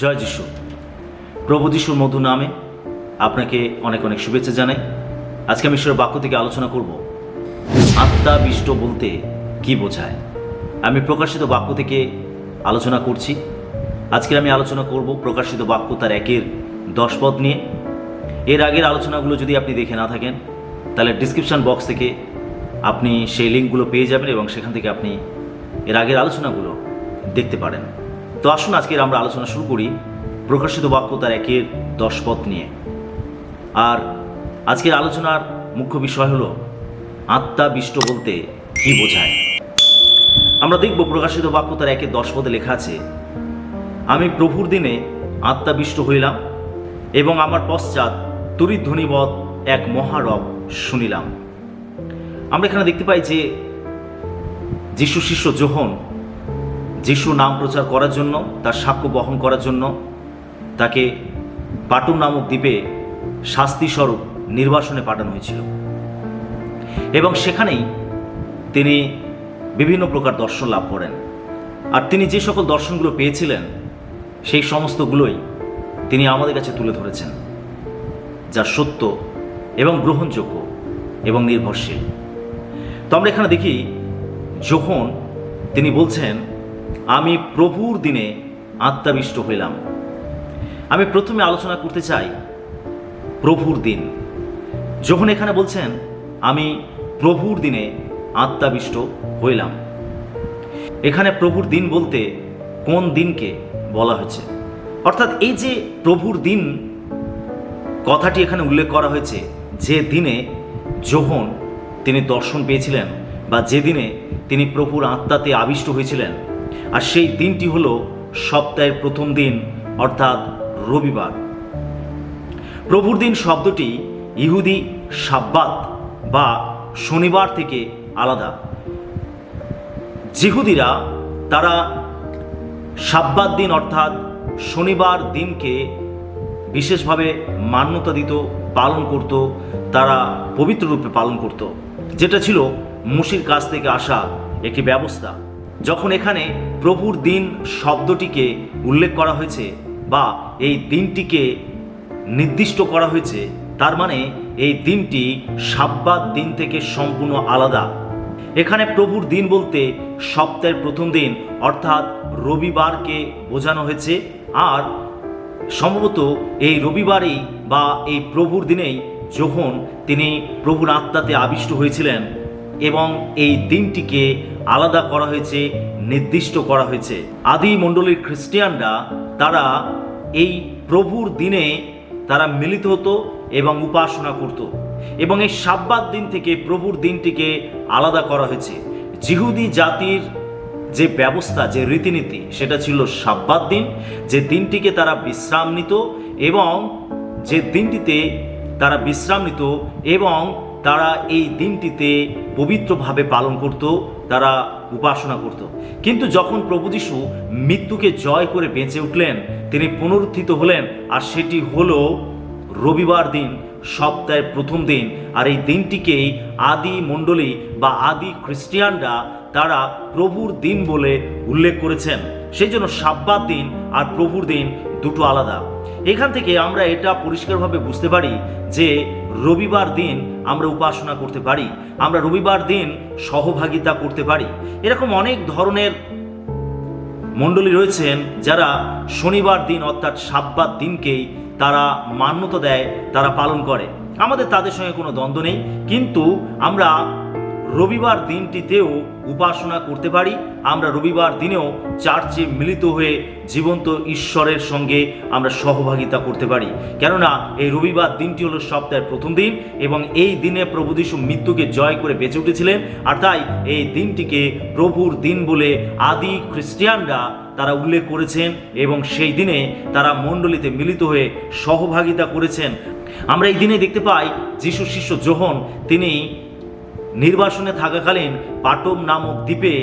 জয় যিশু। প্রভু যিশুর মধুর নামে আপনাকে অনেক অনেক শুভেচ্ছা জানাই। আজকে আমি ঈশ্বরের বাক্য থেকে আলোচনা করব আত্মাবিষ্ট বলতে কি বোঝায়। আমি প্রকাশিত বাক্য থেকে আলোচনা করছি। আজকে আমি আলোচনা করব প্রকাশিত বাক্য তার 1-10 পদ নিয়ে। এর আগের আলোচনাগুলো যদি আপনি দেখে না থাকেন তাহলে ডিসক্রিপশান বক্স থেকে আপনি সেই লিঙ্কগুলো পেয়ে যাবেন এবং সেখান থেকে আপনি এর আগের আলোচনাগুলো দেখতে পারেন। তো আসুন আজকের আমরা আলোচনা শুরু করি প্রকাশিত বাক্য তার 1-10 পদ নিয়ে। আর আজকের আলোচনার মুখ্য বিষয় হলো আত্মাবিষ্ট বলতে কি বোঝায়। আমরা দেখব প্রকাশিত বাক্য তার 1-10 পদে লেখা আছে, আমি প্রভুর দিনে আত্মাবিষ্ট হইলাম এবং আমার পশ্চাৎ তড়িৎধ্বনিবৎ এক মহারব শুনিলাম। আমরা এখানে দেখতে পাই যে যিশু শিষ্য যোহন যিশু নাম প্রচার করার জন্য, তার সাক্ষ্য বহন করার জন্য তাকে পাটুম নামক দ্বীপে শাস্তিস্বরূপ নির্বাসনে পাঠানো হয়েছিল এবং সেখানেই তিনি বিভিন্ন প্রকার দর্শন লাভ করেন। আর তিনি যে সকল দর্শনগুলো পেয়েছিলেন সেই সমস্তগুলোই তিনি আমাদের কাছে তুলে ধরেছেন, যা সত্য এবং গ্রহণযোগ্য এবং নির্ভরশীল। তো আমরা এখানে দেখি যোহন তিনি বলছেন, আমি প্রভুর দিনে আত্মাবিষ্ট হইলাম। আমি প্রথমে আলোচনা করতে চাই প্রভুর দিন। যখন এখানে বলছেন আমি প্রভুর দিনে আত্মাবিষ্ট হইলাম, এখানে প্রভুর দিন বলতে কোন দিনকে বলা হয়েছে? অর্থাৎ এই যে প্রভুর দিন কথাটি এখানে উল্লেখ করা হয়েছে, যে দিনে যোহন তিনি দর্শন পেয়েছিলেন বা যে দিনে তিনি প্রভুর আত্মাতে আবিষ্ট হয়েছিলেন, আর সেই দিনটি হলো সপ্তাহের প্রথম দিন অর্থাৎ রবিবার। প্রভুর দিন শব্দটি ইহুদি সাব্বাত বা শনিবার থেকে আলাদা। জিহুদিরা তারা সাব্বাত দিন অর্থাৎ শনিবার দিনকে বিশেষভাবে মান্যতা দিত, পালন করত, তারা পবিত্র রূপে পালন করত, যেটা ছিল মুশির কাছ থেকে আসা একটি ব্যবস্থা। যখন এখানে প্রভুর দিন শব্দটিকে উল্লেখ করা হয়েছে বা এই দিনটিকে নির্দিষ্ট করা হয়েছে, তার মানে এই দিনটি সাব্বাত দিন থেকে সম্পূর্ণ আলাদা। এখানে প্রভুর দিন বলতে সপ্তাহের প্রথম দিন অর্থাৎ রবিবারকে বোঝানো হয়েছে। আর সম্ভবত এই রবিবারেই বা এই প্রভুর দিনেই যখন তিনি প্রভুর আত্মাতে আবিষ্ট হয়েছিলেন এবং এই দিনটিকে আলাদা করা হয়েছে, নির্দিষ্ট করা হয়েছে। আদি মণ্ডলীর খ্রিস্টিয়ানরা তারা এই প্রভুর দিনে তারা মিলিত হতো এবং উপাসনা করত এবং এই সাব্বাত দিন থেকে প্রভুর দিনটিকে আলাদা করা হয়েছে। জিহুদি জাতির যে ব্যবস্থা, যে রীতিনীতি, সেটা ছিল সাব্বাত দিন, যে দিনটিকে তারা বিশ্রাম নিত এবং যে দিনটিতে তারা বিশ্রাম নিত এবং তারা এই দিনটিতে পবিত্রভাবে পালন করত, তারা উপাসনা করত। কিন্তু যখন প্রভু যীশু মৃত্যুকে জয় করে বেঁচে উঠলেন, তিনি পুনরুত্থিত হলেন, আর সেটি হলো রবিবার দিন, সপ্তাহের প্রথম দিন। আর এই দিনটিকেই আদি মণ্ডলী বা আদি খ্রিস্টিয়ানরা তারা প্রভুর দিন বলে উল্লেখ করেছেন। সেই জন্য সাব্বাত দিন আর প্রভুর দিন দুটো আলাদা। এখান থেকে আমরা এটা পরিষ্কারভাবে বুঝতে পারি যে রবিবার দিন আমরা উপাসনা করতে পারি, আমরা রবিবার দিন সহভাগিতা করতে পারি। এরকম অনেক ধরনের মণ্ডলী রয়েছেন যারা শনিবার দিন অর্থাৎ সাব্বাত দিনকেই তারা মান্যতা দেয়, তারা পালন করে। আমাদের তাদের সঙ্গে কোনো দ্বন্দ্ব নেই, কিন্তু আমরা রবিবার দিনটিতেও উপাসনা করতে পারি। আমরা রবিবার দিনেও চার্চে মিলিত হয়ে জীবন্ত ঈশ্বরের সঙ্গে আমরা সহভাগিতা করতে পারি, কেননা এই রবিবার দিনটি হলো সপ্তাহের প্রথম দিন এবং এই দিনে প্রভু যীশু মৃত্যুকে জয় করে বেঁচে উঠেছিলেন। আর তাই এই দিনটিকে প্রভুর দিন বলে আদি খ্রিস্টিয়ানরা তারা উল্লেখ করেছেন এবং সেই দিনে তারা মণ্ডলীতে মিলিত হয়ে সহভাগিতা করেছেন। আমরা এই দিনে দেখতে পাই যিশু শিষ্য যোহন তিনি নির্বাসনে থাকাকালীন পাটম নামক দ্বীপে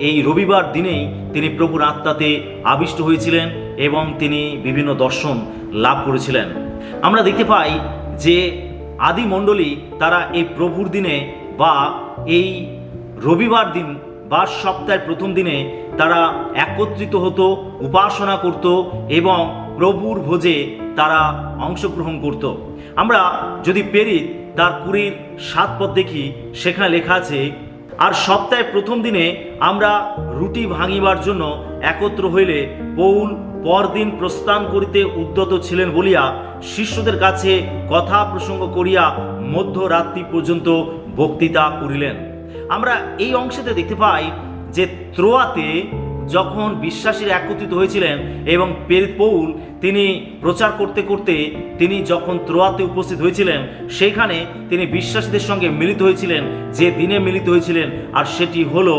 এই রবিবার দিনেই তিনি প্রভুর আত্মাতে আবিষ্ট হয়েছিলেন এবং তিনি বিভিন্ন দর্শন লাভ করেছিলেন। আমরা দেখতে পাই যে আদি মণ্ডলী তারা এই প্রভুর দিনে বা এই রবিবার দিন বা সপ্তাহের প্রথম দিনে তারা একত্রিত হতো, উপাসনা করত এবং প্রভুর ভোজে তারা অংশগ্রহণ করত। আমরা যদি পেরিত তার 20-7 পদ দেখি, সেখানে লেখা আছে, আর সপ্তাহের প্রথম দিনে আমরা রুটি ভাঙিবার জন্য একত্র হইলে পৌল পরদিন প্রস্থান করিতে উদ্যত ছিলেন বলিয়া শিষ্যদের কাছে কথা প্রসঙ্গ করিয়া মধ্যরাত্রি পর্যন্ত বক্তৃতা করিলেন। আমরা এই অংশেতে দেখতে পাই যে ত্রোয়াতে যখন বিশ্বাসীরা একত্রিত হয়েছিলেন এবং প্রেরিত পৌল তিনি প্রচার করতে করতে তিনি যখন ত্রোয়াতে উপস্থিত হয়েছিলেন, সেইখানে তিনি বিশ্বাসীদের সঙ্গে মিলিত হয়েছিলেন। যে দিনে মিলিত হয়েছিলেন আর সেটি হলো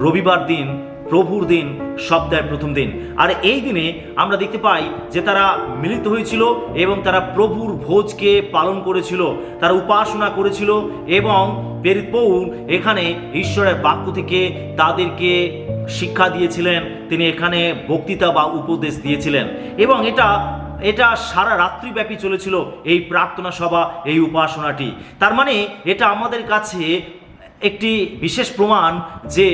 রবিবার দিন, প্রভুর দিন, সপ্তাহের প্রথম দিন। আর এই দিনে আমরা দেখতে পাই যে তারা মিলিত হয়েছিল এবং তারা প্রভুর ভোজকে পালন করেছিল, তারা উপাসনা করেছিল এবং প্রেরিত পৌল এখানে ঈশ্বরের বাক্য থেকে তাদেরকে শিক্ষা দিয়েছিলেন, তিনি এখানে বক্তৃতা বা উপদেশ দিয়েছিলেন এবং এটা সারা রাত্রিব্যাপী চলেছিল এই প্রার্থনা সভা, এই উপাসনাটি। তার মানে এটা আমাদের কাছে একটি বিশেষ প্রমাণ যে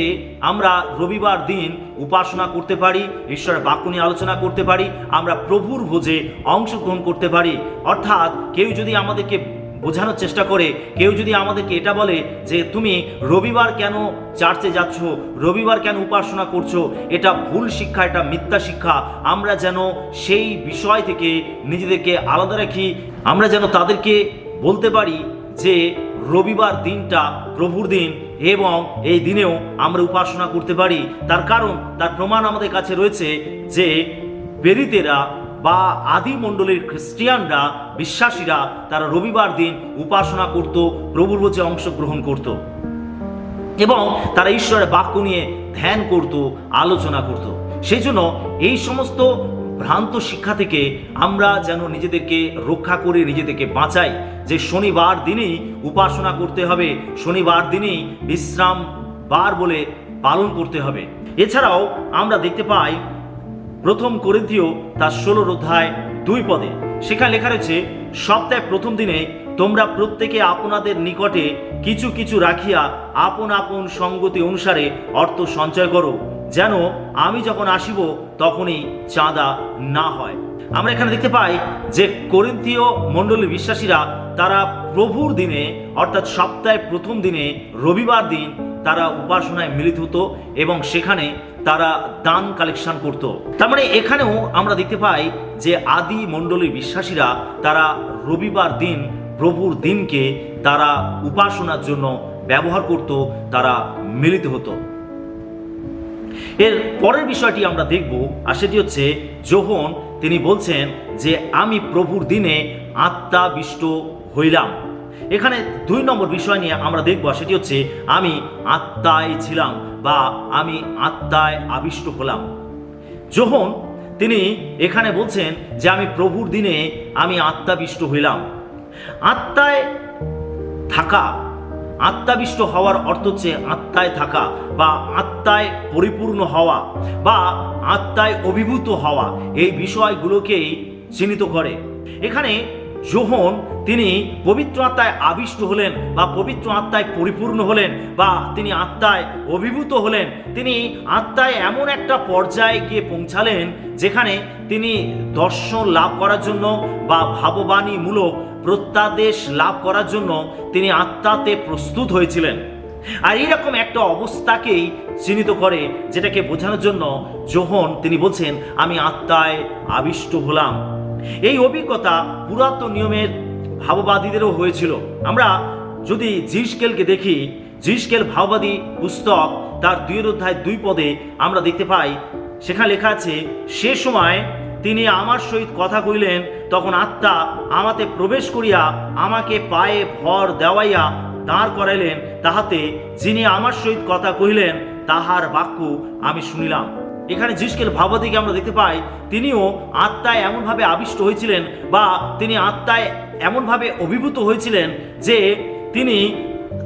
আমরা রবিবার দিন উপাসনা করতে পারি, ঈশ্বরের বাক্য নিয়ে আলোচনা করতে পারি, আমরা প্রভুর ভোজে অংশগ্রহণ করতে পারি। অর্থাৎ কেউ যদি আমাদেরকে বোঝানোর চেষ্টা করে, কেউ যদি আমাদেরকে এটা বলে যে তুমি রবিবার কেন চার্চে যাচ্ছ, রবিবার কেন উপাসনা করছো, এটা ভুল শিক্ষা, এটা মিথ্যা শিক্ষা, আমরা যেন সেই বিষয় থেকে নিজেদেরকে আলাদা রাখি। আমরা যেন তাদেরকে বলতে পারি যে রবিবার দিনটা প্রভুর দিন এবং এই দিনেও আমরা উপাসনা করতে পারি। তার কারণ, তার প্রমাণ আমাদের কাছে রয়েছে যে প্রেরিতেরা বা আদি মণ্ডলীর খ্রিস্টিয়ানরা, বিশ্বাসীরা, তারা রবিবার দিন উপাসনা করত, প্রভুর ভোজে অংশগ্রহণ করত এবং তারা ঈশ্বরের বাক্য নিয়ে ধ্যান করত, আলোচনা করত। সেই জন্য এই সমস্ত ভ্রান্ত শিক্ষা থেকে আমরা যেন নিজেদেরকে রক্ষা করে নিজেদেরকে বাঁচাই যে শনিবার দিনেই উপাসনা করতে হবে, শনিবার দিনেই বিশ্রাম বার বলে পালন করতে হবে। এছাড়াও আমরা দেখতে পাই প্রথম করিন্থীয় তার 16 অধ্যায় 2 পদে, সেখানে লেখা রয়েছে, সপ্তাহের প্রথম দিনে তোমরা প্রত্যেকে আপনাদের নিকটে কিছু কিছু রাখিয়া আপন আপন সঙ্গতি অনুসারে অর্থ সঞ্চয় করো, যেন আমি যখন আসিব তখনই চাঁদা না হয়। আমরা এখানে দেখতে পাই যে করিন্থীয় মণ্ডলীর বিশ্বাসীরা তারা প্রভুর দিনে অর্থাৎ সপ্তাহের প্রথম দিনে রবিবার দিন তারা উপাসনায় মিলিত হতো এবং সেখানে তারা দান কালেকশন করত। তার মানে এখানেও আমরা দেখতে পাই যে আদি মণ্ডলীর বিশ্বাসীরা তারা রবিবার দিন, প্রভুর দিনকে তারা উপাসনার জন্য ব্যবহার করত, তারা মিলিত হতো। এর পরের বিষয়টি আমরা দেখব, আর সেটি হচ্ছে যোহন তিনি বলছেন যে আমি প্রভুর দিনে আত্মাবিষ্ট হইলাম। এখানে 2 নম্বর বিষয় নিয়ে আমরা দেখব, আর সেটি হচ্ছে আমি আত্মায় ছিলাম বা আমি আত্মায় আবিষ্ট হলাম। যোহন তিনি এখানে বলছেন যে আমি প্রভুর দিনে আমি আত্মাবিষ্ট হইলাম। আত্মায় থাকা, আত্মাবিষ্ট হওয়ার অর্থ হচ্ছে আত্মায় থাকা বা আত্মায় পরিপূর্ণ হওয়া বা আত্মায় অভিভূত হওয়া, এই বিষয়গুলোকেই চিহ্নিত করে। এখানে যোহন তিনি পবিত্র আত্মায় আবিষ্ট হলেন বা পবিত্র আত্মায় পরিপূর্ণ হলেন বা তিনি আত্মায় অভিভূত হলেন। তিনি আত্মায় এমন একটা পর্যায়ে গিয়ে পৌঁছালেন যেখানে তিনি দর্শন লাভ করার জন্য বা ভাববাণীমূলক প্রত্যাদেশ লাভ করার জন্য তিনি আত্মাতে প্রস্তুত হয়েছিলেন। আর এইরকম একটা অবস্থাকেই চিহ্নিত করে, যেটাকে বোঝানোর জন্য যোহন তিনি বলছেন আমি আত্মায় আবিষ্ট হলাম। এই অভিজ্ঞতা পুরাতন নিয়মের ভাববাদীদেরও হয়েছিল। আমরা যদি জিসকেলকে দেখি, জিসকেল ভাববাদী পুস্তক তার 2 অধ্যায় 2 পদে আমরা দেখতে পাই, সেখানে লেখা আছে, সে সময় তিনি আমার সহিত কথা কইলেন, তখন আত্মা আমাতে প্রবেশ করিয়া আমাকে পায়ে ভর দেওয়াইয়া দাঁড় করাইলেন, তাহাতে যিনি আমার সহিত কথা কহিলেন তাহার বাক্য আমি শুনিলাম। এখানে জিসকেল ভাববাদীকে আমরা দেখতে পাই তিনিও আত্মায় এমনভাবে আবিষ্ট হয়েছিলেন বা তিনি আত্মায় এমনভাবে অভিভূত হয়েছিলেন যে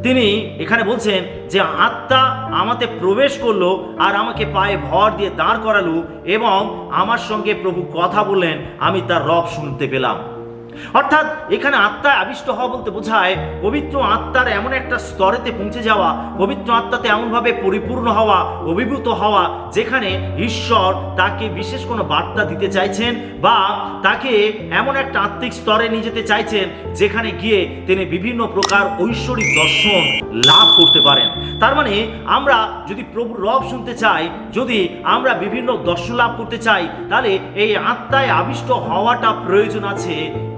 তিনি এখানে বলছেন যে আত্মা আমাতে প্রবেশ করলো আর আমাকে পায়ে ভর দিয়ে দাঁড় করালো এবং আমার সঙ্গে প্রভু কথা বললেন, আমি তার রব শুনতে পেলাম। অর্থাৎ এখানে আত্মায় আবিষ্ট হওয়া বলতে বোঝায় পবিত্র আত্মার এমন একটা স্তরেতে পৌঁছে যাওয়া, পবিত্র আত্মাতে এমনভাবে পরিপূর্ণ হওয়া, অভিভূত হওয়া, যেখানে ঈশ্বর তাকে বিশেষ কোনো বার্তা দিতে চাইছেন বা তাকে এমন একটা আত্মিক স্তরে নিয়ে যেতে চাইছেন যেখানে গিয়ে তিনি বিভিন্ন প্রকার ঐশ্বরিক দর্শন লাভ করতে পারেন। তার মানে আমরা যদি প্রভুর রব শুনতে চাই, যদি আমরা বিভিন্ন দর্শন লাভ করতে চাই, তাহলে এই আত্মায় আবিষ্ট হওয়াটা প্রয়োজন আছে।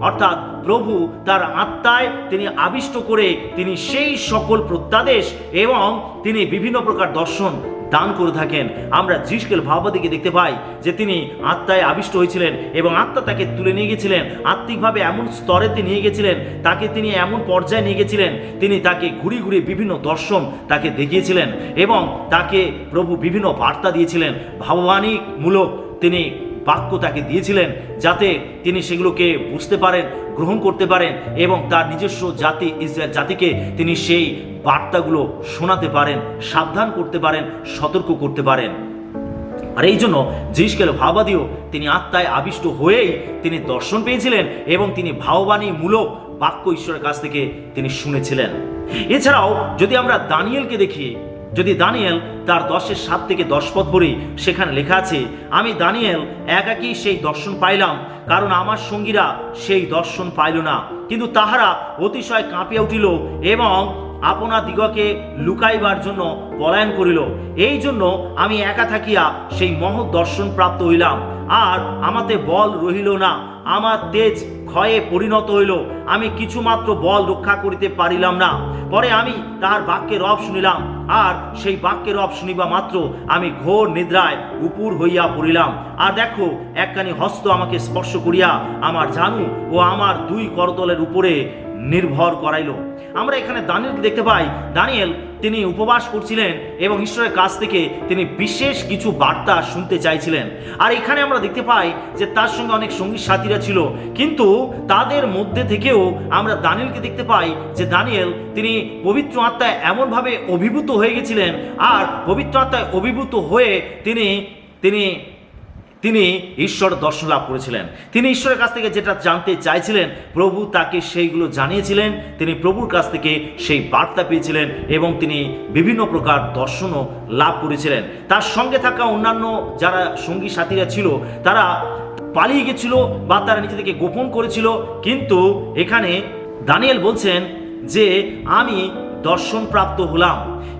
অর্থাৎ প্রভু তার আত্মায় তিনি আবিষ্ট করে তিনি সেই সকল প্রত্যাদেশ এবং তিনি বিভিন্ন প্রকার দর্শন দান করে থাকেন। আমরা যিশকেল ভাববাদীকে দেখতে পাই যে তিনি আত্মায় আবিষ্ট হয়েছিলেন এবং আত্মা তাকে তুলে নিয়ে গেছিলেন, আত্মিকভাবে এমন স্তরেতে নিয়ে গেছিলেন, তাকে তিনি এমন পর্যায়ে নিয়ে গেছিলেন, তিনি তাকে ঘুরে ঘুরে বিভিন্ন দর্শন তাকে দেখিয়েছিলেন এবং তাকে প্রভু বিভিন্ন বার্তা দিয়েছিলেন, ভাববাণীমূলক তিনি বাক্য তাকে দিয়েছিলেন যাতে তিনি সেগুলোকে বুঝতে পারেন, গ্রহণ করতে পারেন এবং তার নিজস্ব জাতি ইসরায়েল জাতিকে তিনি সেই বার্তাগুলো শোনাতে পারেন, সাবধান করতে পারেন, সতর্ক করতে পারেন। আর এই জন্য যিশকেল ভাববাদীও তিনি আত্মায় আবিষ্ট হয়েই তিনি দর্শন পেয়েছিলেন এবং তিনি ভাববাণীমূলক বাক্য ঈশ্বরের কাছ থেকে তিনি শুনেছিলেন। এছাড়াও যদি আমরা দানিয়েলকে দেখি, যদি দানিয়েল তার 10:7 থেকে 10 পদ পড়ি, সেখানে লেখা আছে, আমি দানিয়েল একাকী সেই দর্শন পাইলাম, কারণ আমার সঙ্গীরা সেই দর্শন পাইল না, কিন্তু তাহারা অতিশয় কাঁপিয়া উঠিল এবং আপনা দিগকে লুকাইবার জন্য পলায়ন করিল। এই জন্য আমি একা থাকিয়া সেই মহৎ দর্শন প্রাপ্ত হইলাম, আর আমাতে বল রহিল না, আমার তেজ ক্ষয়ে পরিণত হইল, আমি কিছুমাত্র বল রক্ষা করিতে পারিলাম না। পরে আমি তাহার বাক্যের রব শুনিলাম, আর সেই বাক্যের রব শুনিবা মাত্র আমি ঘোর নিদ্রায় উপুর হইয়া পড়িলাম। আর দেখো, একখানি হস্ত আমাকে স্পর্শ করিয়া আমার জানু ও আমার 2 করতলের উপরে নির্ভর করাইল। আমরা এখানে দানিয়েলকে দেখতে পাই, দানিয়েল তিনি উপবাস করছিলেন এবং ঈশ্বরের কাছ থেকে তিনি বিশেষ কিছু বার্তা শুনতে চাইছিলেন। আর এখানে আমরা দেখতে পাই যে তার সঙ্গে অনেক সঙ্গী সাথীরা ছিল, কিন্তু তাদের মধ্যে থেকেও আমরা দানিয়েলকে দেখতে পাই যে দানিয়েল তিনি পবিত্র আত্মায় এমনভাবে অভিভূত হয়ে গেছিলেন, আর পবিত্র আত্মায় অভিভূত হয়ে তিনি তিনি তিনি ঈশ্বর দর্শন লাভ করেছিলেন। তিনি ঈশ্বরের কাছ থেকে যেটা জানতে চাইছিলেন, প্রভু তাকে সেইগুলো জানিয়েছিলেন, তিনি প্রভুর কাছ থেকে সেই বার্তা পেয়েছিলেন এবং তিনি বিভিন্ন প্রকার দর্শনও লাভ করেছিলেন। তার সঙ্গে থাকা অন্যান্য যারা সঙ্গী সাথীরা ছিল তারা পালিয়ে গেছিল বা তারা নিজে থেকে গোপন করেছিল, কিন্তু এখানে দানিয়েল বলছেন যে আমি দর্শন প্রাপ্ত হলাম।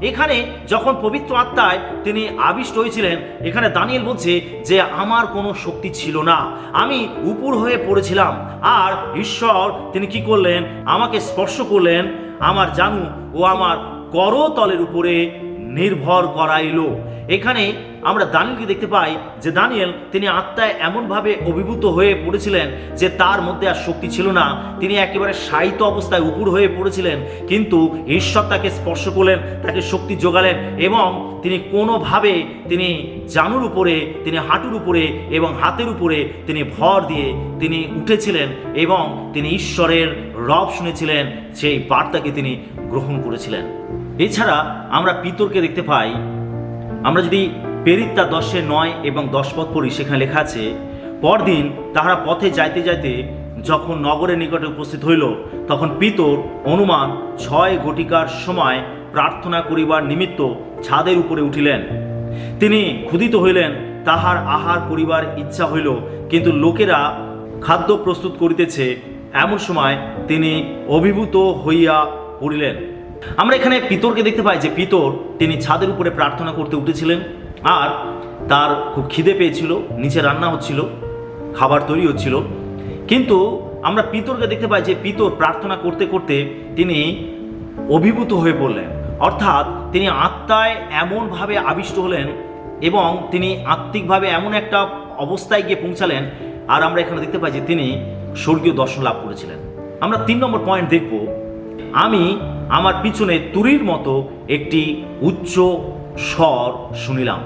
এখানে যখন পবিত্র আত্মায় তিনি আবিষ্ট হয়েছিলেন, এখানে দানিয়েল বলছে যে আমার কোনো শক্তি ছিল না, আমি উপুর হয়ে পড়েছিলাম, আর ঈশ্বর তিনি কি করলেন, আমাকে স্পর্শ করলেন, আমার জানু ও আমার করতলের উপরে নির্ভর করাইল। এখানে আমরা দানিয়েলকে দেখতে পাই যে দানিয়েল তিনি আত্মায় এমনভাবে অভিভূত হয়ে পড়েছিলেন যে তার মধ্যে আর শক্তি ছিল না, তিনি একেবারে শায়িত অবস্থায় উপুর হয়ে পড়েছিলেন, কিন্তু ঈশ্বর তাকে স্পর্শ করলেন, তাকে শক্তি যোগালেন এবং তিনি কোনোভাবে তিনি জানুর উপরে, তিনি হাঁটুর উপরে এবং হাতের উপরে তিনি ভর দিয়ে তিনি উঠেছিলেন এবং তিনি ঈশ্বরের রব শুনেছিলেন, সেই বার্তাকে তিনি গ্রহণ করেছিলেন। এছাড়া আমরা পিতরকে দেখতে পাই, আমরা যদি পেরিত্তা 10:9 এবং 10 পদ পড়ি, সেখানে লেখা আছে, পরদিন তাহারা পথে যাইতে যাইতে যখন নগরের নিকটে উপস্থিত হইল, তখন পিতর অনুমান 6 ঘটিকার সময় প্রার্থনা করিবার নিমিত্ত ছাদের উপরে উঠিলেন। তিনি ক্ষুধিত হইলেন, তাহার আহার করিবার ইচ্ছা হইল, কিন্তু লোকেরা খাদ্য প্রস্তুত করিতেছে, এমন সময় তিনি অভিভূত হইয়া পড়িলেন। আমরা এখানে পিতরকে দেখতে পাই যে পিতর তিনি ছাদের উপরে প্রার্থনা করতে উঠেছিলেন, আর তার খুব খিদে পেয়েছিল, নিচে রান্না হচ্ছিল, খাবার তৈরি হচ্ছিল, কিন্তু আমরা পিতরকে দেখতে পাই যে পিতর প্রার্থনা করতে করতে তিনি অভিভূত হয়ে পড়লেন, অর্থাৎ তিনি আত্মায় এমনভাবে আবিষ্ট হলেন এবং তিনি আত্মিকভাবে এমন একটা অবস্থায় গিয়ে পৌঁছালেন। আর আমরা এখানে দেখতে পাই যে তিনি স্বর্গীয় দর্শন লাভ করেছিলেন। আমরা 3 নম্বর পয়েন্ট দেখব, আমি আমার পিছনে তুরীর মতো একটি উচ্চ স্বর শুনিলাম।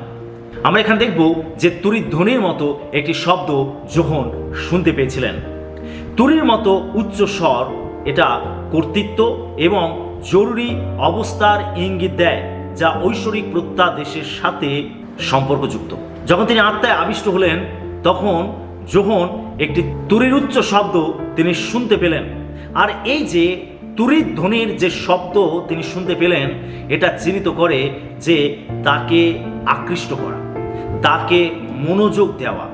আমরা এখানে দেখব যে তুরীর ধ্বনির মতো একটি শব্দ যোহন শুনতে পেয়েছিলেন। তুরীর মতো উচ্চ স্বর এটা কর্তৃত্ব এবং জরুরি অবস্থার ইঙ্গিত দেয়, যা ঐশ্বরিক প্রত্যাদেশের সাথে সম্পর্কযুক্ত। যখন তিনি আত্মায় আবিষ্ট হলেন, তখন যোহন একটি তুরীর উচ্চ শব্দ তিনি শুনতে পেলেন। আর এই যে তুরিত ধ্বনির যে শব্দ তিনি শুনতে পেলেন, এটা চিহ্নিত করে যে তাকে আকৃষ্ট করা, তাকে মনোযোগ দেওয়া,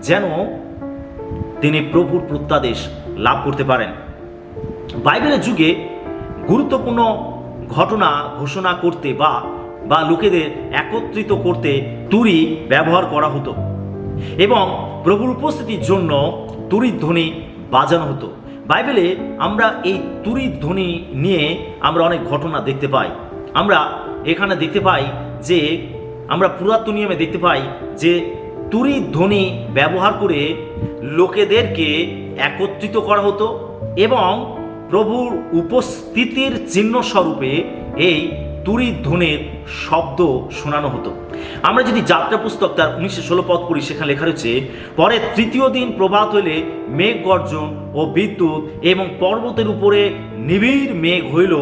যেন তিনি প্রভুর প্রত্যাদেশ লাভ করতে পারেন। বাইবেলের যুগে গুরুত্বপূর্ণ ঘটনা ঘোষণা করতে বা লোকেদের একত্রিত করতে তুরি ব্যবহার করা হতো এবং প্রভুর উপস্থিতির জন্য তুরির ধ্বনি বাজানো হতো। বাইবেলে আমরা এই তুরির ধ্বনি নিয়ে আমরা অনেক ঘটনা দেখতে পাই। আমরা এখানে দেখতে পাই যে আমরা পুরাতন নিয়মে দেখতে পাই যে তুরির ধ্বনি ব্যবহার করে লোকেদেরকে একত্রিত করা হতো এবং প্রভুর উপস্থিতির চিহ্ন স্বরূপে এই তুরির ধ্বনির শব্দ শোনানো হতো। আমরা যদি যাত্রা পুস্তক তার 19:16 পদ পড়ি, সেখানে লেখা রয়েছে, পরে তৃতীয় দিন প্রভাত হইলে মেঘ গর্জন ও বিদ্যুৎ এবং পর্বতের উপরে নিবিড় মেঘ হইল,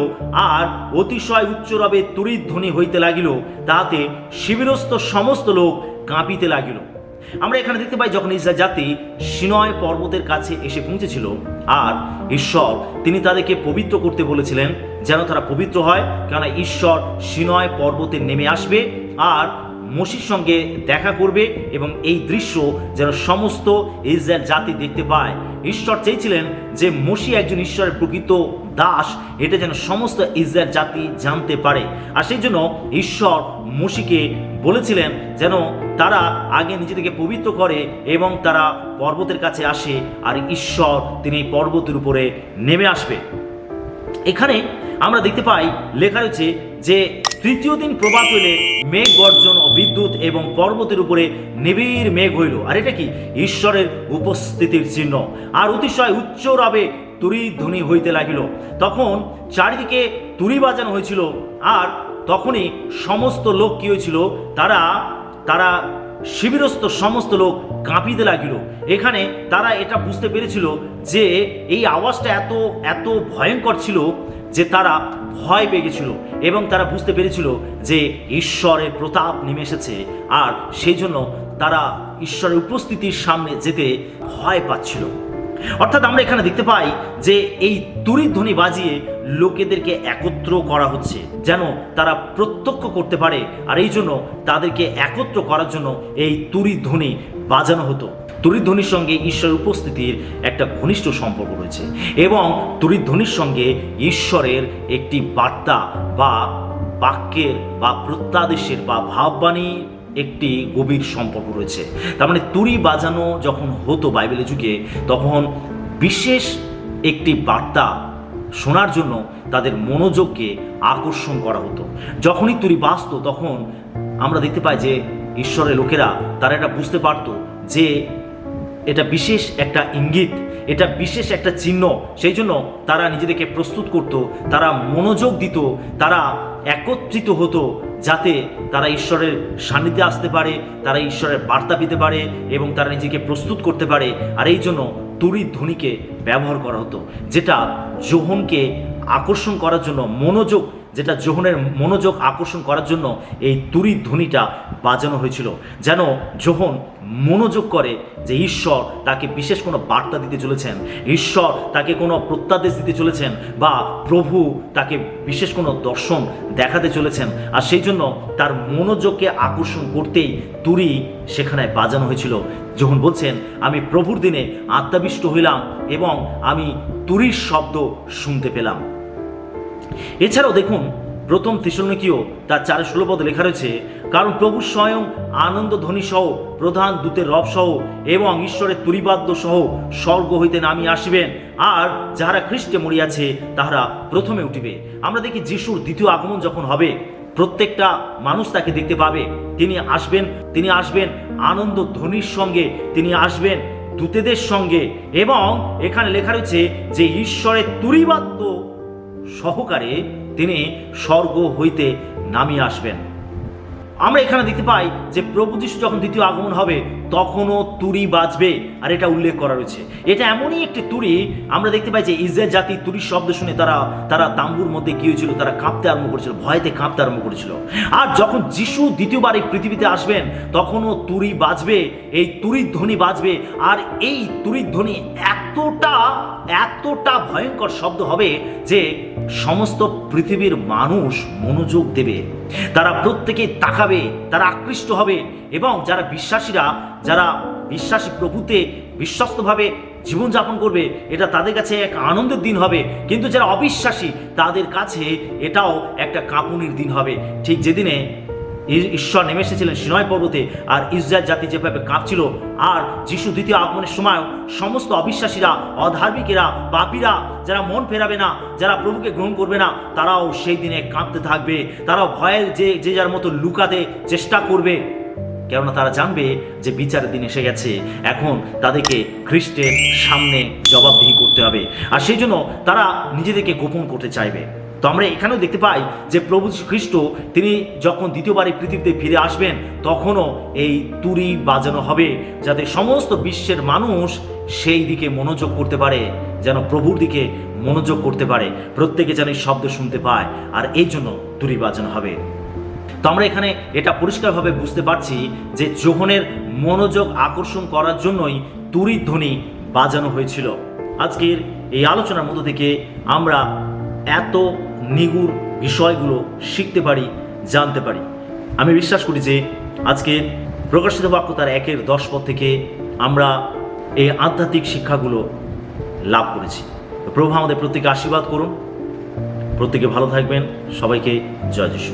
আর অতিশয় উচ্চরবে তুরির ধ্বনি হইতে লাগিল, তাহাতে শিবিরস্থ সমস্ত লোক কাঁপিতে লাগিল। আমরা এখানে দেখতে পাই যখন ইসরায়েল জাতি সিনয় পর্বতের কাছে এসে পৌঁছেছিল, আর ঈশ্বর তিনি তাদেরকে পবিত্র করতে বলেছিলেন যেন তারা পবিত্র হয়, কেননা ঈশ্বর সিনয় পর্বতে নেমে আসবে আর মোশির সঙ্গে দেখা করবে এবং এই দৃশ্য যেন সমস্ত ইসরায়েল জাতি দেখতে পায়। ঈশ্বর চেয়েছিলেন যে মোশি একজন ঈশ্বরের প্রকৃত দাস, এটা যেন সমস্ত ইসরায়েল জাতি জানতে পারে। আর সেই জন্য ঈশ্বর মোশিকে বলেছিলেন যেন তারা আগে নিজেদেরকে পবিত্র করে এবং তারা পর্বতের কাছে আসে, আর ঈশ্বর তিনি পর্বতের উপরে নেমে আসবে। এখানে আমরা দেখতে পাই লেখা রয়েছে যে তৃতীয় দিন প্রভাত হইলে মেঘ গর্জন ও বিদ্যুৎ এবং পর্বতের উপরে নিবিড় মেঘ হইল। আর এটা কি? ঈশ্বরের উপস্থিতির চিহ্ন। আর অতিশয় উচ্চ রবে তুরি ধ্বনি হইতে লাগিল। তখন চারিদিকে তুরি বাজানো হয়েছিল, আর তখনই সমস্ত লোক কি হয়েছিল, তারা শিবিরস্থ সমস্ত লোক কাঁপিতে লাগিল। এখানে তারা এটা বুঝতে পেরেছিল যে এই আওয়াজটা এত ভয়ঙ্কর ছিল যে তারা ভয় পেয়ে গেছিল এবং তারা বুঝতে পেরেছিল যে ঈশ্বরের প্রতাপ নেমে এসেছে, আর সেই জন্য তারা ঈশ্বরের উপস্থিতির সামনে যেতে ভয় পাচ্ছিল। অর্থাৎ আমরা এখানে দেখতে পাই যে এই তুরির ধ্বনি বাজিয়ে লোকেদেরকে একত্র করা হচ্ছে যেন তারা প্রত্যক্ষ করতে পারে, আর এই জন্য তাদেরকে একত্র করার জন্য এই তুরির ধ্বনি বাজানো হতো। তুরির ধ্বনির সঙ্গে ঈশ্বরের উপস্থিতির একটা ঘনিষ্ঠ সম্পর্ক রয়েছে এবং তুরির ধ্বনির সঙ্গে ঈশ্বরের একটি বার্তা বা বাক্যের বা প্রত্যাদেশের বা ভাববাণীর একটি গভীর সম্পর্ক রয়েছে। তার মানে তুরি বাজানো যখন হতো বাইবেলের যুগে, তখন বিশেষ একটি বার্তা শোনার জন্য তাদের মনোযোগকে আকর্ষণ করা হতো। যখনই তুরি বাজতো তখন আমরা দেখতে পাই যে ঈশ্বরের লোকেরা তারা এটা বুঝতে পারত যে এটা বিশেষ একটা ইঙ্গিত, এটা বিশেষ একটা চিহ্ন। সেই জন্য তারা নিজেদেরকে প্রস্তুত করত, তারা মনোযোগ দিত, তারা একত্রিত হতো যাতে তারা ঈশ্বরের সান্নিধ্যে আসতে পারে, তারা ঈশ্বরের বার্তা পেতে পারে এবং তারা নিজেকে প্রস্তুত করতে পারে। আর এই জন্য তুরির ধ্বনিকে ব্যবহার করা হতো, যেটা যোহনকে আকর্ষণ করার জন্য যেটা যোহনের মনোযোগ আকর্ষণ করার জন্য এই তুরির ধ্বনিটা বাজানো হয়েছিল, যেন যোহন মনোযোগ করে যে ঈশ্বর তাকে বিশেষ কোনো বার্তা দিতে চলেছেন, ঈশ্বর তাকে কোনো প্রত্যাদেশ দিতে চলেছেন, বা প্রভু তাকে বিশেষ কোনো দর্শন দেখাতে চলেছেন। আর সেই জন্য তার মনোযোগকে আকর্ষণ করতেই তুরি সেখানে বাজানো হয়েছিল। যখন বলছেন, আমি প্রভুর দিনে আত্মাবিষ্ট হইলাম এবং আমি তুরির শব্দ শুনতে পেলাম। এছাড়াও দেখুন প্রথম থেসলোনিকীয় তার 4:16 পদে লেখা রয়েছে, কারণ প্রভু স্বয়ং আনন্দ ধ্বনি সহ প্রধান দূতের রব সহ এবং ঈশ্বরের তুরিবাদ্য সহ স্বর্গ হইতে নামিয়ে আসিবেন, আর যাহারা খ্রিস্টে মরিয়াছে তাহারা প্রথমে উঠিবে। আমরা দেখি যিশুর দ্বিতীয় আগমন যখন হবে, প্রত্যেকটা মানুষ তাকে দেখতে পাবে। তিনি আসবেন আনন্দ ধ্বনির সঙ্গে, তিনি আসবেন দূতেদের সঙ্গে, এবং এখানে লেখা রয়েছে যে ঈশ্বরের তুরিবাদ্য সহকারে তিনি স্বর্গ হইতে নামিয়ে আসবেন। আমরা এখানে দেখতে পাই যে প্রভু যীশু যখন দ্বিতীয় আগমন হবে তখনও তুরি বাজবে, আর এটা উল্লেখ করা রয়েছে। এটা এমনই একটি তুরি, আমরা দেখতে পাই যে ইসরায়েল জাতি তুরির শব্দ শুনে তারা তাম্বুর মধ্যে কি হয়েছিল, তারা কাঁপতে আরম্ভ করেছিল, ভয়তে কাঁপতে আরম্ভ করেছিল। আর যখন যিশু দ্বিতীয়বার এই পৃথিবীতে আসবেন তখনও তুরি বাজবে, এই তুরির ধ্বনি বাজবে। আর এই তুরির ধ্বনি এতটা ভয়ঙ্কর শব্দ হবে যে সমস্ত পৃথিবীর মানুষ মনোযোগ দেবে, তারা প্রত্যেকে তাকাবে, তারা আকৃষ্ট হবে। এবং যারা বিশ্বাসী প্রভুতে বিশ্বস্তভাবে জীবনযাপন করবে, এটা তাদের কাছে এক আনন্দের দিন হবে। কিন্তু যারা অবিশ্বাসী তাদের কাছে এটাও একটা কাঁপুনির দিন হবে। ঠিক যেদিনে ঈশ্বর নেমে এসেছিলেন সিনাই পর্বতে, আর ইসরায়েল জাতি যেভাবে কাঁপছিল, আর যিশু দ্বিতীয় আগমনের সময় সমস্ত অবিশ্বাসীরা, অধার্মিকেরা, পাপীরা, যারা মন ফেরাবে না, যারা প্রভুকে গ্রহণ করবে না, তারাও সেই দিনে কাঁপতে থাকবে। তারাও ভয়ের যে যার মতো লুকাতে চেষ্টা করবে, কেননা তারা জানবে যে বিচারের দিন এসে গেছে। এখন তাদেরকে খ্রিস্টের সামনে জবাবদিহি করতে হবে, আর সেই জন্য তারা নিজেদেরকে গোপন করতে চাইবে। তো আমরা এখানেও দেখতে পাই যে প্রভু যীশু খ্রিস্ট তিনি যখন দ্বিতীয়বার এই পৃথিবীতে ফিরে আসবেন তখনও এই তুরি বাজানো হবে, যাতে সমস্ত বিশ্বের মানুষ সেই দিকে মনোযোগ করতে পারে, যেন প্রভুর দিকে মনোযোগ করতে পারে, প্রত্যেকে যেন এই শব্দ শুনতে পায়, আর এই জন্য তুরি বাজানো হবে। তো আমরা এখানে এটা পরিষ্কারভাবে বুঝতে পারছি যে যোহনের মনোযোগ আকর্ষণ করার জন্যই তুরির ধ্বনি বাজানো হয়েছিল। আজকের এই আলোচনার মধ্য থেকে আমরা এত নিগুড় বিষয়গুলো শিখতে পারি, জানতে পারি। আমি বিশ্বাস করি যে আজকে প্রকাশিত বাক্য তার 1-10 পদ থেকে আমরা এই আধ্যাত্মিক শিক্ষাগুলো লাভ করেছি। প্রভু আমাদের প্রত্যেকে আশীর্বাদ করুন, প্রত্যেকে ভালো থাকবেন। সবাইকে জয় যিশু।